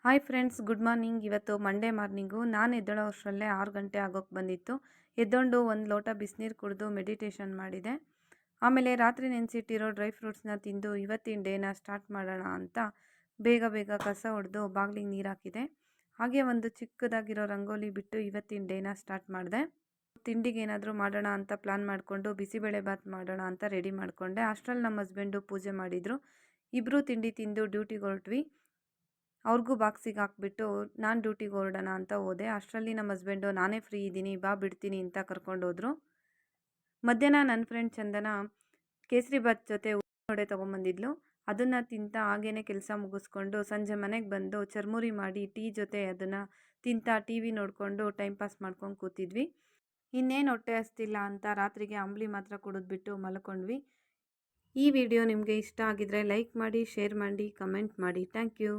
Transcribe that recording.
Hi friends, good morning. ಇವತ್ತು Monday morning. ನಾನು ಎದ್ದೇಳೋ ಅಷ್ಟರಲ್ಲೇ 6 ಗಂಟೆ ಆಗೋಕ್ಕೆ ಬಂದಿತ್ತು. ಎದ್ದೊಂಡು ಒಂದು ಲೋಟ ಬಿಸಿನೀರು ಕುಡಿದು ಮೆಡಿಟೇಷನ್ ಮಾಡಿದೆ. ಆಮೇಲೆ ರಾತ್ರಿ ನೆನೆಸಿಟ್ಟಿರೋ ಡ್ರೈ ಫ್ರೂಟ್ಸ್ನ ತಿಂದು ಇವತ್ತಿನ ಡೇನ ಸ್ಟಾರ್ಟ್ ಮಾಡೋಣ ಅಂತ ಬೇಗ ಬೇಗ ಕಸ ಹೊಡೆದು ಬಾಗಿಲಿಗೆ ನೀರು ಹಾಕಿದೆ. ಹಾಗೆ ಒಂದು ಚಿಕ್ಕದಾಗಿರೋ ರಂಗೋಲಿ ಬಿಟ್ಟು ಇವತ್ತಿನ ಡೇನ ಸ್ಟಾರ್ಟ್ ಮಾಡಿದೆ. ತಿಂಡಿಗೆ ಏನಾದರೂ ಮಾಡೋಣ ಅಂತ ಪ್ಲ್ಯಾನ್ ಮಾಡಿಕೊಂಡು ಬಿಸಿಬೇಳೆ ಬಾತ್ ಮಾಡೋಣ ಅಂತ ರೆಡಿ ಮಾಡಿಕೊಂಡೆ. ಅಷ್ಟರಲ್ಲಿ ನಮ್ಮ ಹಸ್ಬೆಂಡು ಪೂಜೆ ಮಾಡಿದರು. ಇಬ್ಬರು ತಿಂಡಿ ತಿಂದು ಡ್ಯೂಟಿಗೆ ಹೊರಟ್ವಿ. ಅವ್ರಿಗೂ ಬಾಕ್ಸಿಗೆ ಹಾಕ್ಬಿಟ್ಟು ನಾನು ಡ್ಯೂಟಿಗೆ ಹೊರಡೋಣ ಅಂತ ಹೋದೆ. ಅಷ್ಟರಲ್ಲಿ ನಮ್ಮ ಹಸ್ಬೆಂಡು ನಾನೇ ಫ್ರೀ ಇದ್ದೀನಿ, ಬಾ ಬಿಡ್ತೀನಿ ಅಂತ ಕರ್ಕೊಂಡೋದ್ರು. ಮಧ್ಯಾಹ್ನ ನನ್ನ ಫ್ರೆಂಡ್ ಚಂದನ ಕೇಸರಿ ಬಾತ್ ಜೊತೆ ವಡೆ ತೊಗೊಂಬಂದಿದ್ಲು. ಅದನ್ನು ತಿಂತ ಹಾಗೇ ಕೆಲಸ ಮುಗಿಸ್ಕೊಂಡು ಸಂಜೆ ಮನೆಗೆ ಬಂದು ಚರ್ಮುರಿ ಮಾಡಿ ಟೀ ಜೊತೆ ಅದನ್ನು ತಿಂತ ಟಿ ವಿ ನೋಡಿಕೊಂಡು ಟೈಮ್ ಪಾಸ್ ಮಾಡ್ಕೊಂಡು ಕೂತಿದ್ವಿ. ಇನ್ನೇನು ಹೊಟ್ಟೆ ಹಸ್ತಿಲ್ಲ ಅಂತ ರಾತ್ರಿಗೆ ಅಂಬಲಿ ಮಾತ್ರ ಕುಡಿದ್ಬಿಟ್ಟು ಮಲ್ಕೊಂಡ್ವಿ. ಈ ವಿಡಿಯೋ ನಿಮಗೆ ಇಷ್ಟ ಆಗಿದ್ರೆ ಲೈಕ್ ಮಾಡಿ, ಶೇರ್ ಮಾಡಿ, ಕಮೆಂಟ್ ಮಾಡಿ. Thank you.